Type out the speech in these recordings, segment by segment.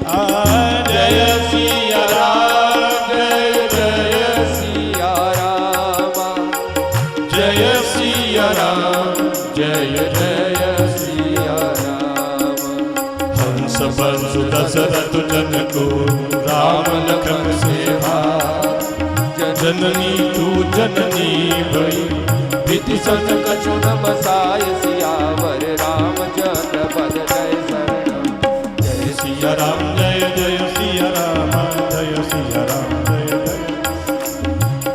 जय सिया राम जय जय सिया राम जय सिया राम जय जय सिया राम। हंस बंसु दशरथ जनकु राम लखन सेवा जननी तू जननी भई विधि सन कछु न बसाय सियावर रामचंद्र पद जय शरण। जय सिया राम जय जय सिया राम जय सिया राम जय जय।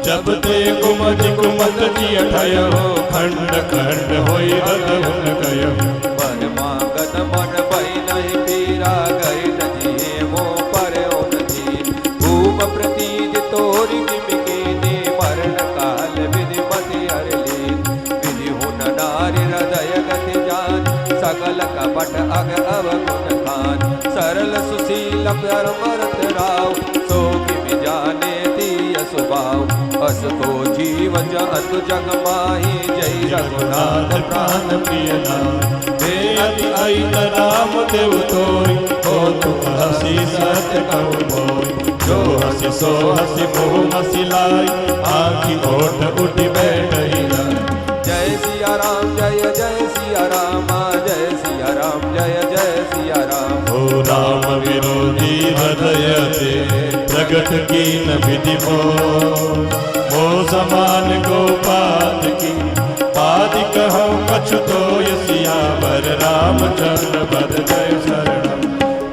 जब ते कुमज कुमत जी अठयो खंड खंड होई रद हुन गयो। वर मांगत मन भई नहीं पीरा गई न जिए मो पर ओन जी। भूम प्रतीज तोरी किमिके ने मरण काल विधि मति हरली। विधि हुन नारी हृदय गति जान सकल कपट अग अवगुण खान। सरल सुशील परमरत राव सो किमि जाने तीय स्वभाव। अस को जीव जंतु जग माही जय रघुनाथ प्राण प्रिय नाम। हे अति अहित राम देव तोय हो तुम हसी सत्य कहु मोय। जो हसी सो हसी मोह हसी लाई आँखि ओठ उठी बैठई लाई। जय सिया राम जय जय सिया राम जय सिया राम जय जय सिया राम। हो राम विरोधी हृदय ते प्रगट कीन विधि मो समान गोपाल की पाद कहो कछु तो सियावर रामचंद्र पद जय शरणम।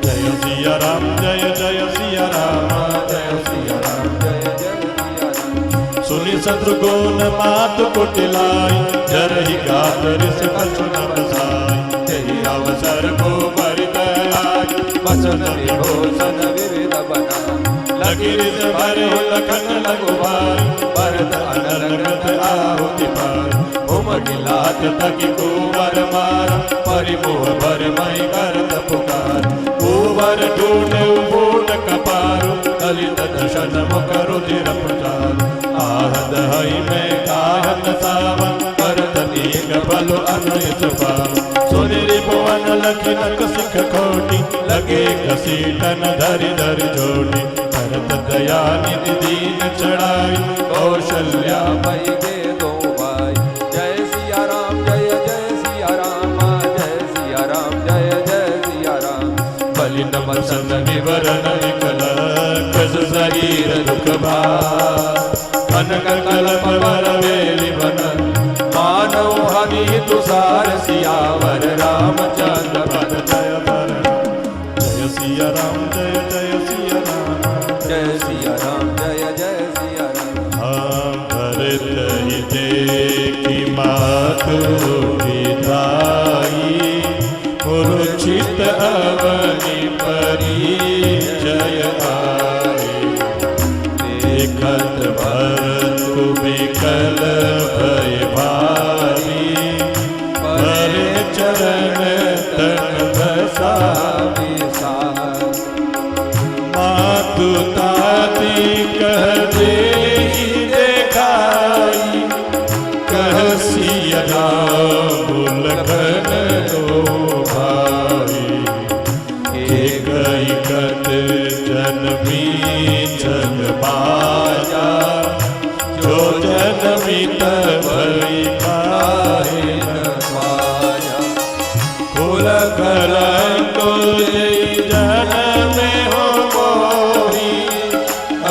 जय सिया राम जय जय सिया राम जय सिया राम जय जय सिया राम। सुनि शत्रुघ्न मात कुटिलाई जरहि गात ऋष कछु न बसाई। तेहि अवसर को मरित आय वसन विभूषण विविध बना। लगी रिज भरे लखन लगु भाई भरत अनरगत आहुति पार। उम गिलात तकी कुंवर मार परिमोह भर मई करत पुकार। कुंवर ढूंढे बूढ़ कपारु ललित दर्शन मुख रुधिर प्रचार। आहत हई में काहन सावन करत नीक बलु अनुयत पार। सुनिरि भुवन लखिन सिख खोटी लगे घसीटन धरि धरि जोटी। भरत दया निधि दीन चढ़ाई कौशल्या मई गे दो भाई। जय सिया राम जय जय सिया राम जय सिया राम जय जय सिया राम। बलि नमसन विवरण विकल कस शरीर दुख भार। कनक कल्प वर वेलि बन मानव हनि तुषार सियावर रामचंद्र पद जय शरण। जय सिया राम जय जय सिया राम जय सिया राम जय जय सिया राम। भरत ही देखी मातु विधाई मूर्छित अवनि परिचय आई। देखत भरतु विकल भय भारी भरे चरण तन बसा विसार। मातु ताती कह देहि देखाई कह सिया राम लखन दो भाई। एक इकत जनमी जग माया जो जनमित भई पाए न पाया। कुल कलंक जन्म हो मोही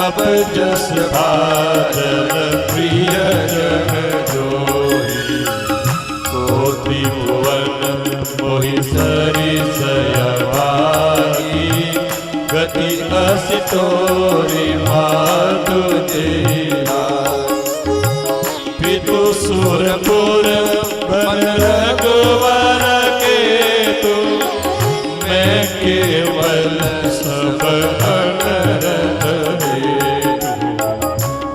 अब जस भाजन प्रिय जग जोही। कोटि भुवन मोहि सरिसय भागी गति असि तोरि मातु जेला। पितु सुरपुर बन रघुवर के तु मैं केवल सब अनरत हेतु।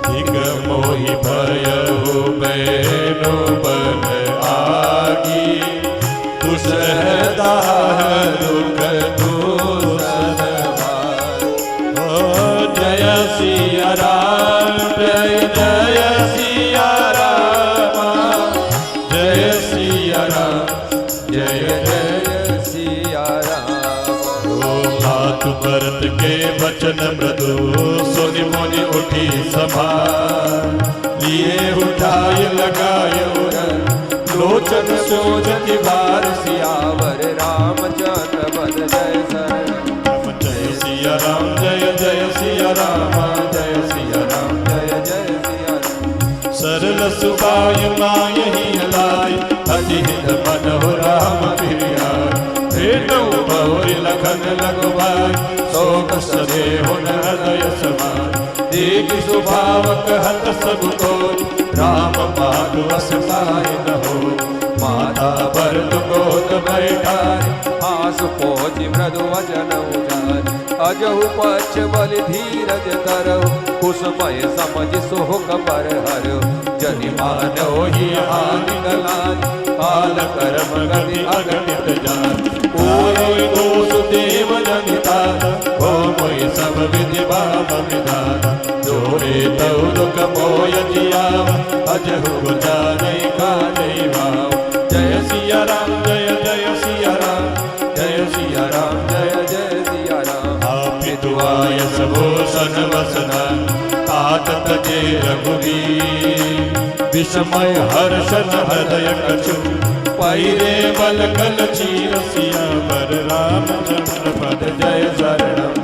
दिग मोहि भयउ बैनु बन आगी दुसहदा दुख दूषण भार। जय सिया राम जय जय सिया राम जय सिया राम जय जय सिया राम। मातु भरत के वचन मृदु सुनि मुनि उठी संभाल, लिए उठाय लगाय लोचन सोजति बार, सियावर रामचंद्र पद जय शरण। जय सिया राम जय जय सिया राम जय सिया राम जय जय सिया राम। सरल सुबाय मायहि लाई, अजित मन हो राम प्रियाय, भेटौ बहुरि लखन लगुभाई, शोक सदे हुन हृदय समाय, देखि सुभावक हत सब कोई, राम पादु अस पाय न हो, माता भरत गोद बैठाई, आस पोछि मृदु वचन उजारि, अजहु पक्ष बलि धीरज धरऊ, कुसमय समझ सोहक पर हरऊ, जनि मानव ही हानि गलानि, काल कर्म गति अगणित जानि, कोई दोष देव जनिता, हो मोहि सब विधि बाम विधाता, जोरे तउ दुख मोय जियाव, अजहु जानै काजै भाव। जय सिया राम जय जय सिया राम जय सिया राम जय जय सिया राम। आपि दुआय सबोसन वसना, तात तजे रघुवीर, विस्मय हर्षन हृदय कछु, पैरे बल कल चीर, सियावर रामचंद्र पद जय शरणम।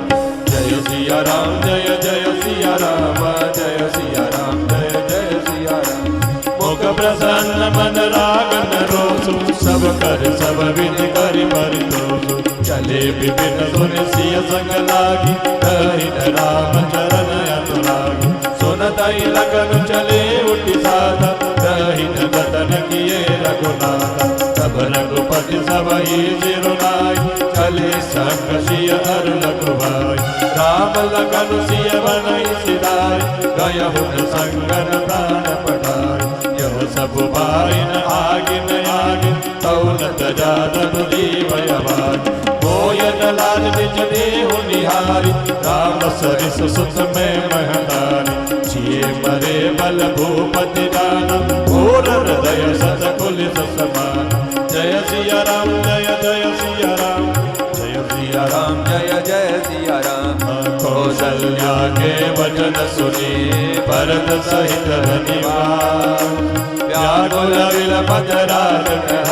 जय सिया राम जय जय सिया राम जय सिया राम जय जय सिया राम। मुख प्रसन्न मन रागन रोसु, सब कर सब विधि करि परितोषु, चले विपिन सुनि सिय संग लागी, कहि राम चरण अनुरागी, सुनतहि लगन चले उठि साधा, कहि दतन किए रघुनाथा, तब रघुपति सबहि सिरुनाई, चले संग सिय हर लघुभाई, राम लखन सिय बनहि सिधाई, गयहु संगन प्राण पठाई, यह सब भाइन आगिन आगिन, तौन तजा तनु जीवय भाई, मोयन लाल निज देहु निहारी, राम सरिस सुत में महतारी, जिये मरे बल भूपति दानव, घोर हृदय सत कुलिस समान। जय सिया राम जय जय सिया राम जय सिया राम जय जय सिया राम। कौशल्या के वचन सुनी, भरत सहित हनुमान, व्याकुल विलपत राज कह,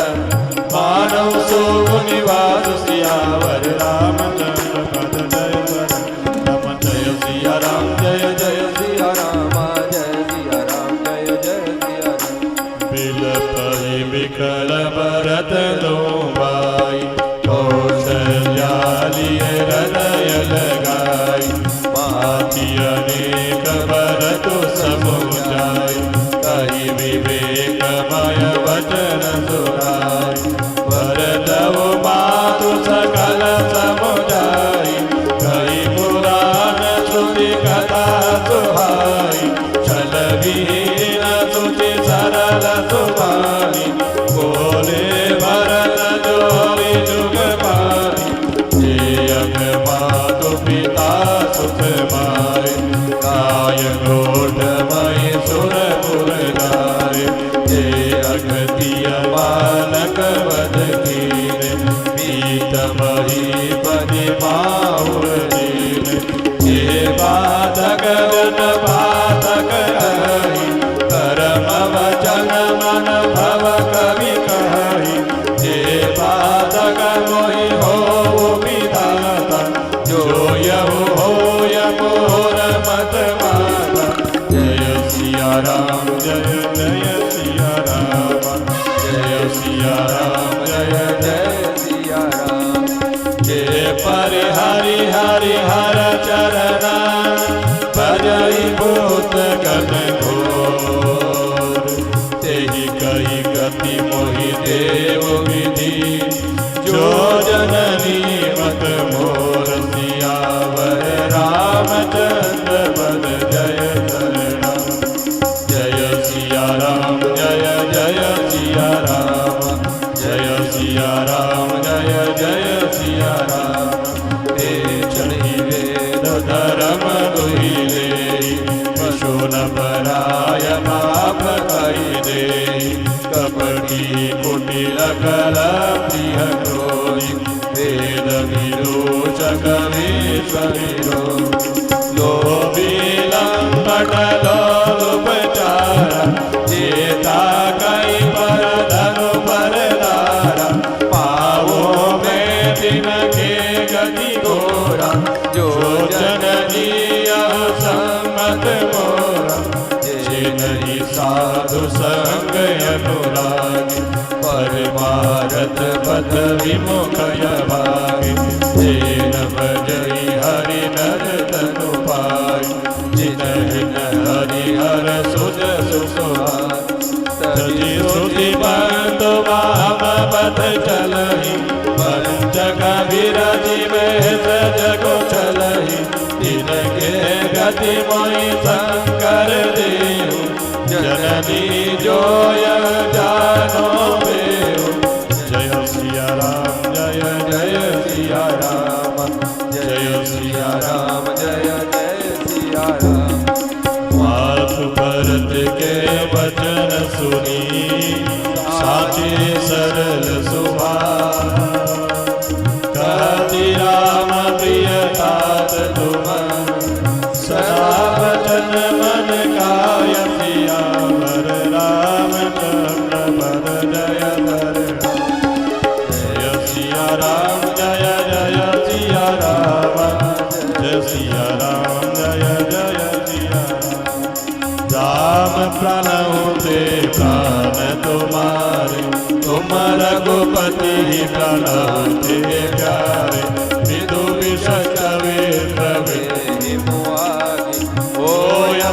मानव सोग निवास, सियावर रामचंद्र पद जय शरणम। जय सिया राम जय जय सिया राम जय सिया राम जय जय सिया राम। बिलपहि विकल भरत दो भाई, कौशल्या लिए हृदय लगाई, माती अनेक भरत समुझाई, कहि विवेकमय वचन सुनाई, भरतौ मातु सकल समुझाई, कहि पुराण श्रुति कथा सुहाई, छल विहीन सुचि सरल सुभानी, बोले भरत जोरि जुग पाई, जे अग मातु पिता सुख माय, गाय गोठ मई सुरपुर गाय, जे अगतिय बालक वध कीन, मीत मही बनि माहुर दीन, जे बाधक जन बाधक रही, करम वचन मन भव कवि कहि, जे बाधक मोहि हो विधाता, जो यहु होय मोर मत माता। जय सिया राम जय जय सिया राम जय सिया राम जय जय सिया राम। जे पर हरि हरि हर चरणा, भजहि भूत गण घोर, तेहि कहि गति मोहि देव विधि, जो जननी मत मोर, सियावर रामचंद्र पद जय शरणम। जय सिया राम जय जय सिया राम जय सिया राम जय जय सिया राम। ते चढ़ी वेद धर्म दुहिले, पशु न पराय माप कहि दे, कपटी कुटिल कल प्रिय क्रोधि, वेद विदूषक विश्वविदो लोभिलंपट लोलुपचार जेता कई पर धनु पर धारा पावो में दिन के गति घोरा जो जननी सम्मत मोरा जिनहि साधु संग अनुरागी परमारथ पथ विमुख भागे जेन भजई हरि नर तनु पाई जिनहि हरि हर सुज सुसुहार तजी सुधि बंधु वाम पथ चलहि पंचक विरजि में जगो चलहि तिनके गति मोहि शंकर देव जननी जोय जानो बेउ जय सिया राम जय जय सिया राम जय सिया राम जय जय सिया राम मातु भरत के वचन सुनी साचे सरल सुभाष कहती राम प्रिय तात तुम सदा वचन मन काय सियावर रामचंद्र वर जय वर जय सिया राम जय जय सिया राम जय सिया राम जय जय सिया राम प्रणव ते प्राण तुम्हारे तुम रघुपति प्रणव ते प्यारे विदु विषक वे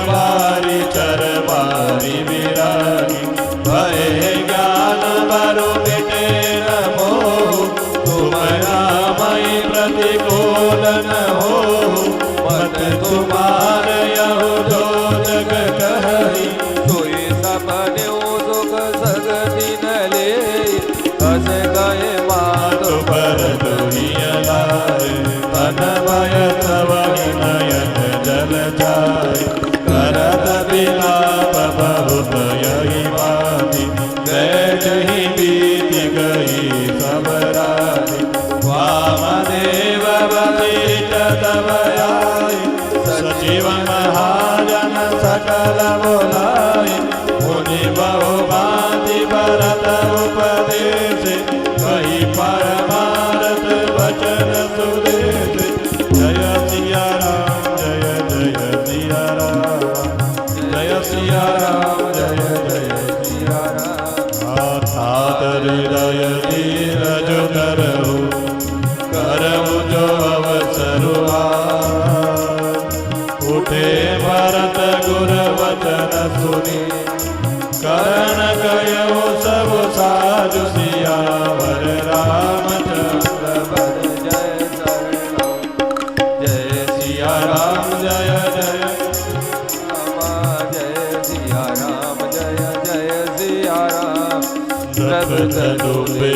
बारी चर बारी विरागी भय ज्ञान बरु मिटे न मोह तुम रामई प्रतिकूल न हो मत तुम्हार यहु जो जग कहि सोई सपने सुख सगति न ले कस गए माधो पर दुनियालाय तन भय तव नयन जल जाय करत विलाप बहुत यही बाती बैठही बीत गई सब राति वामदेव बलिष्ठ तव आए सजीव महाजन सकल बोलाए मुनि बहुभांति भरत उपदेश कही परमारथ वचन सुदेश जय सिया राम जय जय सिया राम जय सिया राम जय जय सिया राम अर्थात हृदय धीरज करहु करहु जो अवसर उठे भरत गुर वचन सुनी करण गयो सब साजु सियावर रामचंद्र वर जय शरण जय सिया राम जय जय राम जय सिया राम जय जय सिया राम द्रपद डूबे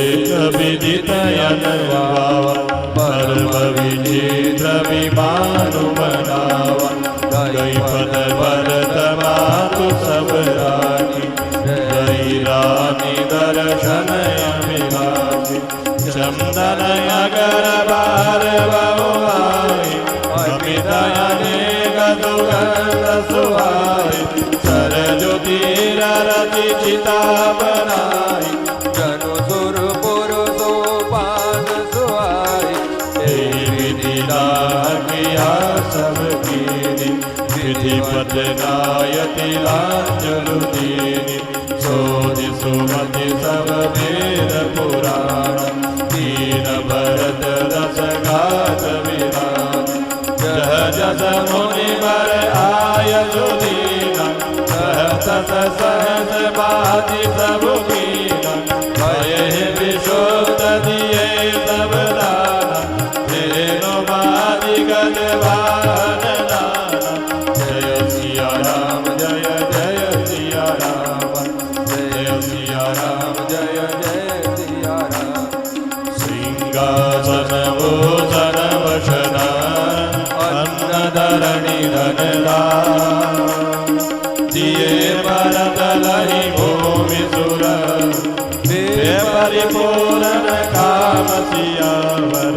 विदित अनवावा परम विचित्र विमानु बनावा गई पद भरत मातु सब रानी गई रानी दर्शन अभिलाषी चंदन अगर बार बहुआई अमित अनेक दुगंध सुहाई सरज्योति रति चिता बनाई जनु सुर पुरुषो पाद सुहाई विधि किया सब कीनी विधिपत नायति लांचलु दीनी सोधि सुमति सब वेद पुराण दीन भरत दस गात विरान जह जस मुनि वर आय सुदीना सहस सहस बाति सब कीना भय विशुद्ध दिए सब दाना तेनो बादि गज वाहन नाना जय सिया राम जय जय सिया राम जय सिया राम जय जय सिया राम सिंहासन भूषण वसन अन्न धरणि धनदान दिए भरत लहि भूमि सुर परिपूर्ण काम सियावर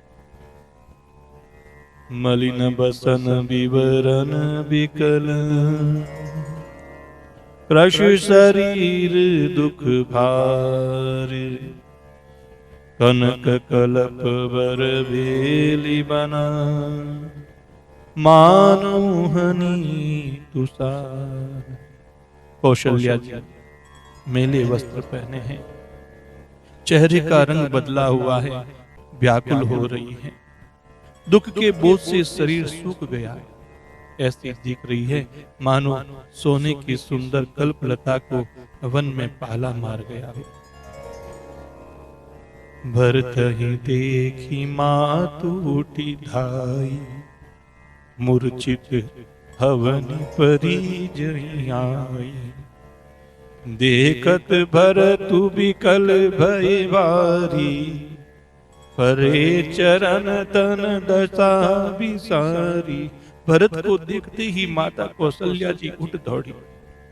मलिन बसन विवरण विकल, कृश शरीर दुख भार, कनक कलप बर बेली बना, मानो हनी तुषार। कौशल्या जी मेले वस्त्र पहने हैं, चेहरे का रंग बदला हुआ है, व्याकुल हो रही है, दुख के बोझ से शरीर सूख गया है। ऐसी दिख रही है मानो सोने की सुंदर कल्पलता को वन में पाला मार गया हो। भरत ही देखी मातु उठी धाई, मूर्छित हवनि परी जई आई। देखत भरतु विकल भय बारी, परे चरण तन दशा विसारी। भरत को देखते ही माता कौशल्या जी उठ दौड़ी,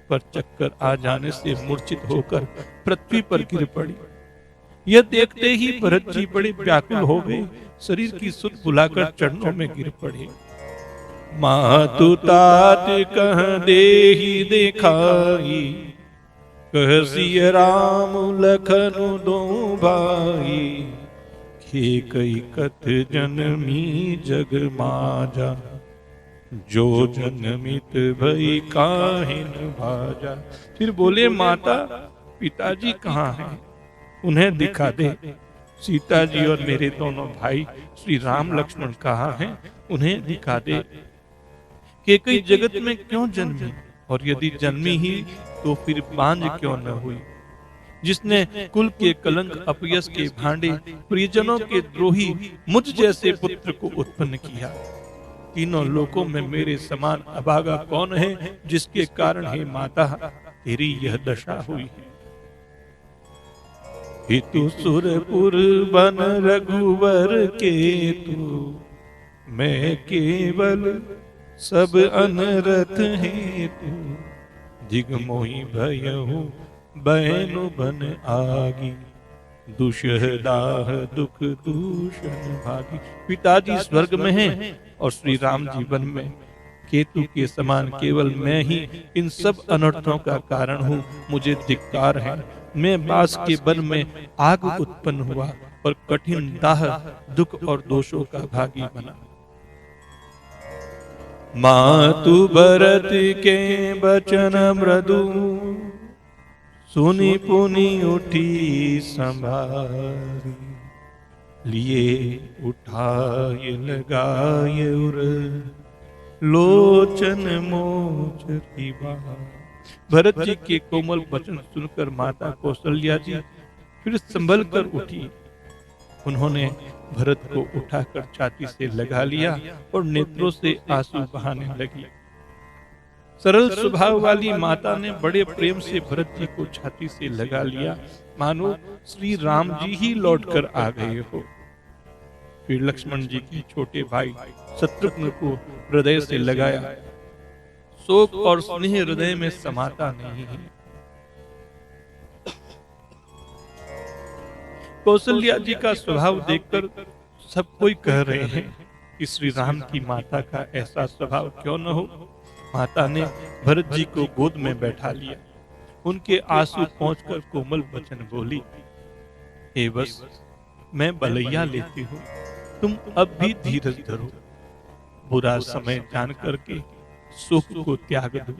पर चक्कर आ जाने से मूर्छित होकर पृथ्वी पर गिर पड़ी। यह देखते ही भरत जी बड़े व्याकुल हो गए, शरीर की सुध बुलाकर चरणों में गिर पड़े। मातु तात कह देहि देखाई, कह सिय राम लखनु दो भाई। खे कई कथ जनमी जग माजा, जो जनमित भई काहिन भाजा। फिर बोले माता पिताजी कहाँ हैं, उन्हें दिखा दे। सीता जी और मेरे दोनों भाई श्री राम लक्ष्मण कहाँ हैं, उन्हें दिखा दे। केकई जगत में क्यों जन्मी, और यदि जन्मी ही तो फिर बांझ क्यों न हुई। जिसने कुल के कलंक अपयश के भांडे, परिजनों के द्रोही मुझ जैसे पुत्र को उत्पन्न किया। तीनों लोकों में मेरे समान अभागा कौन है, जिसके कारण हे माता तेरी यह दशा हुई है। हितु सुरपुर बन रघुवर के तू, मैं केवल सब अनरथ हेतु। जिग मोहि भयहु बैनु बन आगी, दुषह दाह दुख दूषण भागी। पिताजी स्वर्ग में हैं और श्री राम जीवन में केतु के समान केवल मैं ही इन सब अनर्थों का कारण हूँ। मुझे धिक्कार है, मैं बास के वन में आग उत्पन्न हुआ और कठिन दाह दुख और दोषों का भागी बना। मातु भरत के बचन मृदु, सुनी पुनि उठी संभारी। लिए उठाय लगाय उर, लोचन मोच भरत जी के कोमल वचन सुनकर माता कौशल्या जी फिर संभल कर उठी। उन्होंने भरत को उठाकर छाती से लगा लिया और नेत्रों से आंसू बहाने लगी। सरल स्वभाव वाली माता ने बड़े प्रेम से भरत जी को छाती से लगा लिया, मानो श्री राम जी ही लौटकर आ गए हो। फिर लक्ष्मण जी के छोटे भाई शत्रुघ्न को हृदय से लगाया। शोक और स्नेह हृदय में समाता नहीं है। कौशल्या जी का स्वभाव देखकर सब कोई कह रहे हैं कि श्री राम की माता का ऐसा स्वभाव क्यों न हो। माता ने भरत जी को गोद में बैठा लिया, उनके आंसू पहुंचकर कोमल वचन बोली, हे बस मैं बलैया लेती हूँ, तुम अब भी धीरज धरो। बुरा समय जान करके सुख को त्याग दो।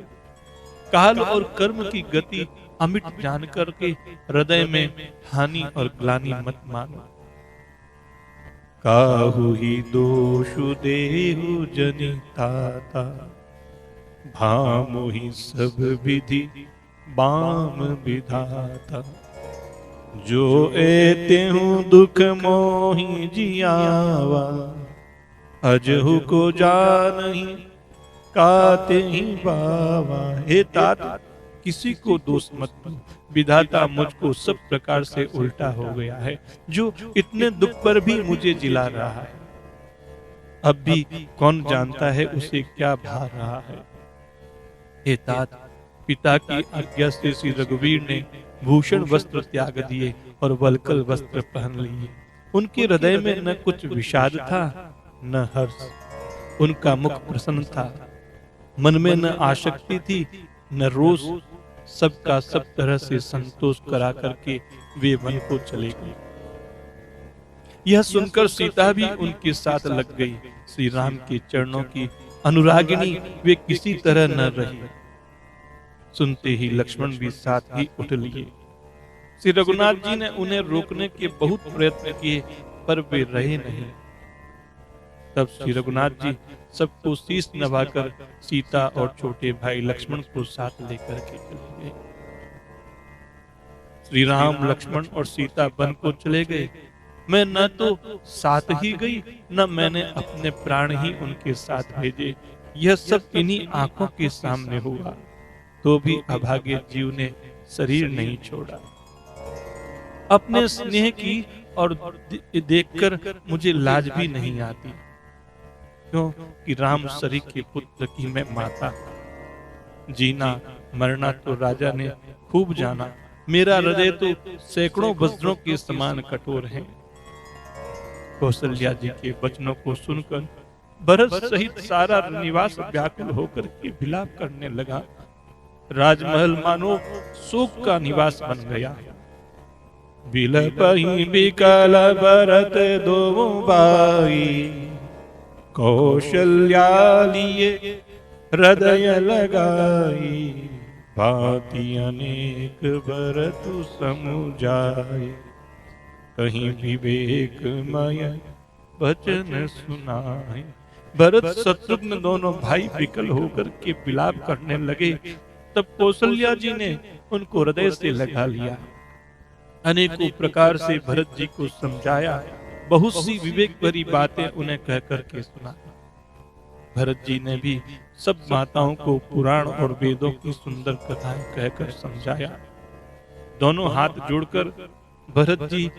काल और कर्म की गति अमिट जान करके हृदय में हानि और ग्लानि मत मानो। काहु ही दोषु देहु जनिताता, भामु ही सब विधि बाम विधाता। जो एते हूँ दुख मोहि जियावा, अजहु को जानहि काते ही बावा। हे तात, किसी को दोष मत दो, विधाता मुझको सब प्रकार से उल्टा हो गया है, जो इतने दुख पर भी मुझे जिला रहा है। अब भी कौन जानता है उसे क्या भा रहा है। हे तात, पिता की आज्ञा से श्री रघुवीर ने भूषण वस्त्र त्याग दिए और वल्कल वस्त्र पहन लिए। उनके हृदय में न कुछ विषाद था न हर्ष। उनका मुख प्रसन्न था, मन में न आसक्ति थी न रोष, सबका सब तरह से संतोष करा करके वे वन को चले गए। यह सुनकर सीता भी उनके साथ लग गई। श्री राम के चरणों की अनुरागिनी वे किसी तरह न रही। सुनते ही लक्ष्मण भी साथ ही उठ लिए। श्री रघुनाथ जी ने उन्हें रोकने के बहुत प्रयत्न किए, पर वे रहे नहीं। तब श्री रघुनाथ जी सबको शीश नवाकर सीता और छोटे भाई लक्ष्मण को साथ लेकर के चले गए। श्री राम, लक्ष्मण और सीता वन को चले गए। मैं न तो साथ ही गई, न मैंने अपने प्राण ही उनके साथ भेजे। यह सब इन्हीं आंखों के सामने हुआ, तो भी अभागे जीव ने शरीर नहीं छोड़ा। अपने स्नेह की और देखकर मुझे लाज भी नहीं आती, क्यों कि राम सरी के पुत्र की मैं माता। जीना मरना तो राजा ने खूब जाना, मेरा हृदय तो सैकड़ों वज्रों के समान कठोर है। कौशल्या जी के वचनों को सुनकर भरत सहित सारा निवास व्याकुल होकर के विलाप करने लगा। राजमहल मानो शोक का निवास बन गया। बिलपहि बिकल भरत दो भाई, कौशल्या लिए हृदय लगाई। भांति अनेक भरत समुझाए, कहीं विवेकमय वचन सुनाए। भरत शत्रुघ्न दोनों भाई विकल होकर के विलाप करने लगे। तब कौशल्या जी ने उनको हृदय से लगा लिया, अनेकों प्रकार से भरत जी को समझाया, बहुत सी विवेक भरी बातें उन्हें कह करके सुना। भरत जी ने भी सब माताओं को पुराण और वेदों की सुंदर कथाएं कहकर समझाया। दोनों हाथ जोड़कर भरत जी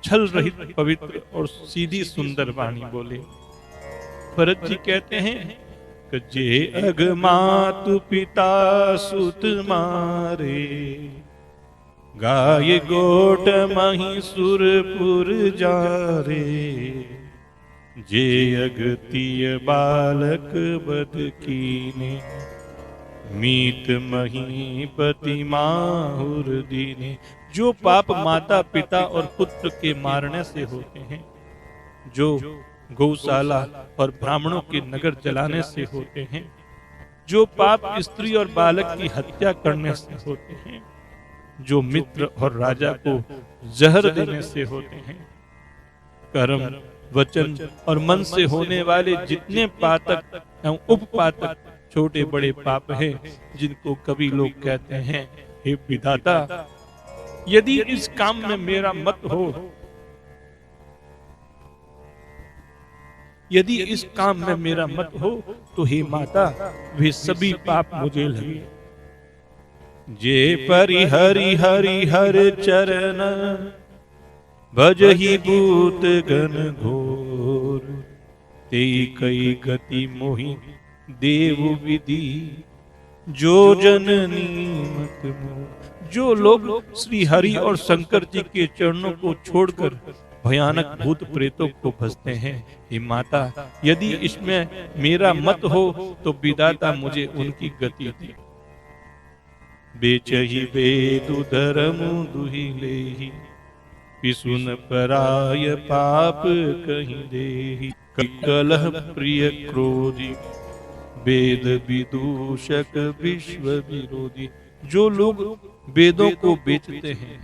छल रहित पवित्र और सीधी सुंदर वाणी बोले। भरत जी कहते हैं कि जे अग मातु पिता सुत मारे, गाय गोट मही सुरपुर जारे। जे अगतिय बालक बद कीने, मीत महीपति माहुर दीने। जो पाप माता पिता और पुत्र के मारने से होते हैं, जो गौशाला और ब्राह्मणों के नगर जलाने से होते हैं, जो पाप स्त्री और बालक की हत्या करने से होते हैं, जो मित्र और राजा को जहर देने से होते हैं, कर्म वचन और मन से होने वाले जितने पातक एवं उपपातक छोटे बड़े पाप हैं, जिनको कभी लोग कहते हैं हे विधाता, यदि इस काम में मेरा मत हो, यदि इस काम में मेरा मत हो, तो हे माता वे सभी पाप मुझे लगे। जे परि हरि हरि हर चरण, भजहि भूत गण घोर। ते कई गति मोहि देव विधि, जो जननी मत मोर। जो लोग श्री हरि और शंकर जी के चरणों को छोड़कर भयानक भूत प्रेतों को भजते हैं, हे माता यदि इसमें मेरा मत हो तो विधाता मुझे उनकी गति दे। बेचहि वेदु धर्म दुहि लेहि, पिसुन पराय पाप कहीं देहि। कलह प्रिय क्रोधी, वेद विदूषक विश्व विरोधी। जो लोग वेदों को बेचते हैं,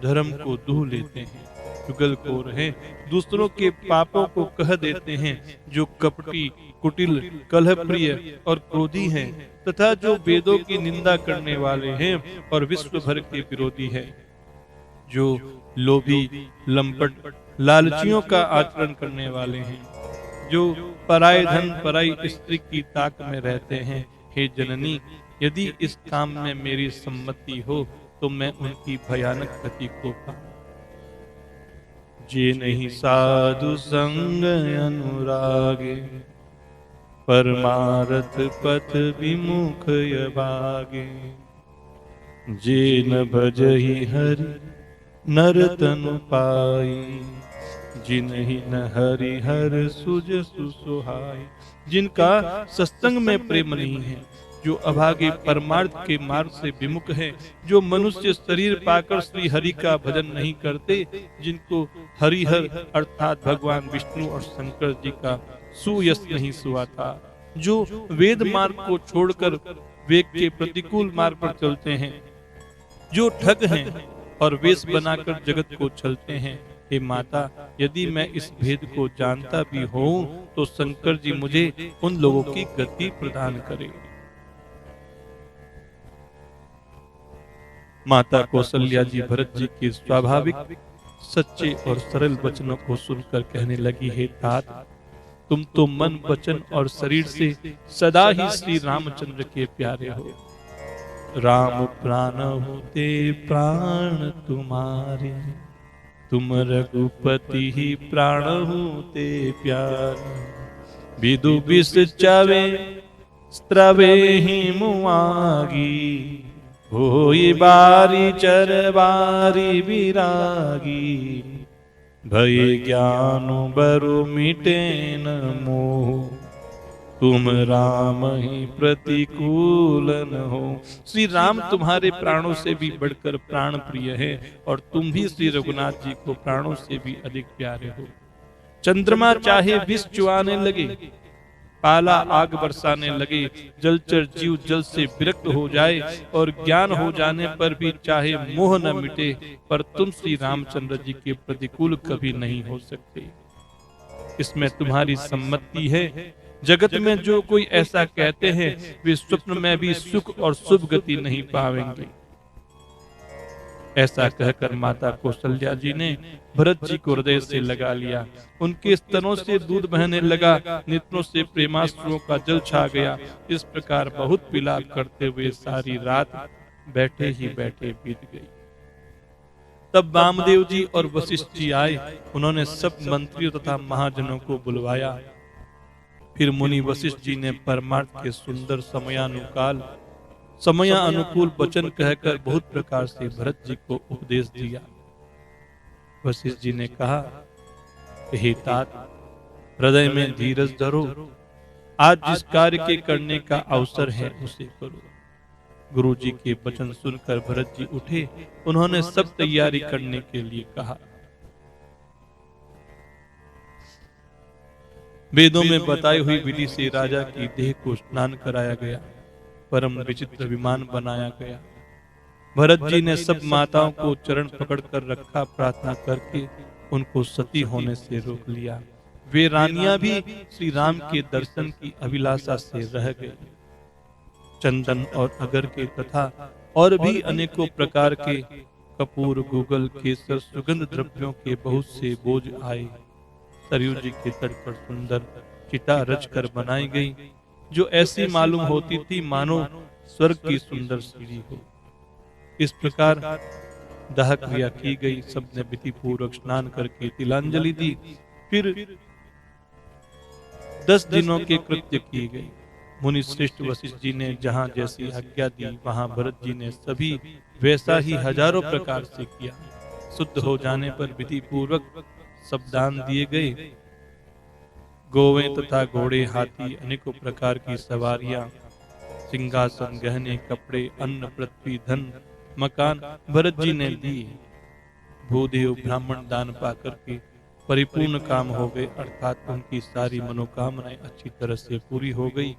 धर्म को दूह लेते हैं, चुगलखोर हैं, दूसरों के पापों को कह देते हैं, जो कपटी कुटिल कलह प्रिय और क्रोधी हैं, तथा जो वेदों की निंदा करने वाले हैं और विश्व भर के विरोधी हैं, जो लोभी लंपट लालचियों का आचरण करने वाले हैं, जो पराय धन पराई स्त्री की ताक में रहते हैं। हे जननी, यदि इस काम में मेरी सम्मति हो तो मैं उनकी भयानक गति को पाऊं। जे नहीं साधु संग अनुरागे, परमारथ पथ विमुख भागे। जे न भजहि हरि नर तनु पाई, जिन्हि न हरिहर सुज सुसुहाय। जिनका सत्संग में प्रेम नहीं है, जो अभागे परमार्थ के मार्ग से विमुख है, जो मनुष्य शरीर पाकर श्री हरि का भजन नहीं करते, जिनको हरिहर अर्थात भगवान विष्णु और शंकर जी का सुयश नहीं सुहाता, जो वेद मार्ग को छोड़कर वेग के प्रतिकूल मार्ग पर चलते हैं, जो ठग हैं और वेश बनाकर जगत को चलते हैं। हे माता, यदि मैं इस भेद को जानता भी हूँ तो शंकर जी मुझे उन लोगों की गति प्रदान करें। माता कौशल्या जी भरत जी के स्वाभाविक सच्चे और सरल वचनों को सुनकर कहने लगी, हे तात, तुम तो मन वचन और शरीर से सदा ही श्री रामचंद्र के प्यारे हो। राम प्राण होते प्राण तुम्हारे, तुम रघुपति ही प्राण होते प्यारे। विदु विष चावे स्त्रवे ही मुआगी, होई बारी चर बारी विरागी। भय ज्ञान बरु मिटे न मोह, तुम राम ही प्रतिकूल न हो। श्री राम तुम्हारे प्राणों से भी बढ़कर प्राण प्रिय है और तुम भी श्री रघुनाथ जी को प्राणों से भी अधिक प्यारे हो। चंद्रमा चाहे विष चुआने लगे, पाला आग बरसाने लगे, जलचर जीव जल से विरक्त हो जाए और ज्ञान हो जाने पर भी चाहे मोह न मिटे, पर तुम श्री रामचंद्र जी के प्रतिकूल कभी नहीं हो सकते। इसमें तुम्हारी सम्मति है। जगत में जो कोई ऐसा कहते हैं वे स्वप्न में भी सुख और शुभ गति नहीं पाएंगे। ऐसा कहकर माता कौशल्या जी ने भरत जी को हृदय से लगा लिया। उनके स्तनों से दूध बहने लगा, नेत्रों से प्रेमाश्रुओं का जल छा गया। इस प्रकार बहुत विलाप करते हुए सारी रात बैठे ही बैठे बीत गई। तब वामदेव जी और वशिष्ठ जी आए। उन्होंने सब मंत्रियों तथा महाजनों को बुलवाया। फिर मुनि वशिष्ठ जी ने परमार्थ के सुंदर समय अनुकूल वचन कहकर बहुत प्रकार से भरत जी को उपदेश दिया। वशिष्ठ जी ने कहा, हे तात, हृदय में धीरज धरो। आज जिस कार्य के करने का अवसर है उसे करो। गुरु जी के वचन सुनकर भरत जी उठे। उन्होंने सब तैयारी करने के लिए कहा। वेदों में बताई हुई विधि से राजा की देह को स्नान कराया गया। परम विचित्र विमान बनाया गया। भरत जी ने सब माताओं को चरण पकड़कर रखा, प्रार्थना करके उनको सती होने से रोक लिया। वे रानियां भी श्री राम के दर्शन की अभिलाषा से रह गई। चंदन और अगर के तथा और भी अनेकों प्रकार के कपूर, गूगल, केसर, सुगंध द्रव्यों के बहुत से बोझ आए। सरयू जी के तट पर सुंदर चिता रचकर बनाई गई, जो ऐसी मालूम होती थी मानो स्वर्ग की सुंदर सीढ़ी हो। इस प्रकार दाह क्रिया की गई। सबने विधि पूर्वक स्नान करके तिलांजलि दी। फिर 10 दिनों के कृत्य किए गए। मुनि श्रेष्ठ वशिष्ठ जी ने जहाँ जैसी आज्ञा दी, वहां भरत जी ने सभी वैसा ही हजारों प्रकार से किया। शुद्ध हो जाने पर विधि पूर्वक सब दान दिए गए। गोवें तथा घोड़े, हाथी, अनेकों प्रकार की सवारियां, सिंहासन, गहने, कपड़े, अन्न, पृथ्वी, धन, मकान भरत जी ने दिए। भूदेव ब्राह्मण दान पाकर के परिपूर्ण काम हो गए, अर्थात उनकी सारी मनोकामनाएं अच्छी तरह से पूरी हो गई।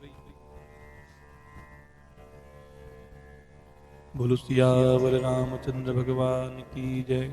बोलो सियावर रामचंद्र भगवान की जय।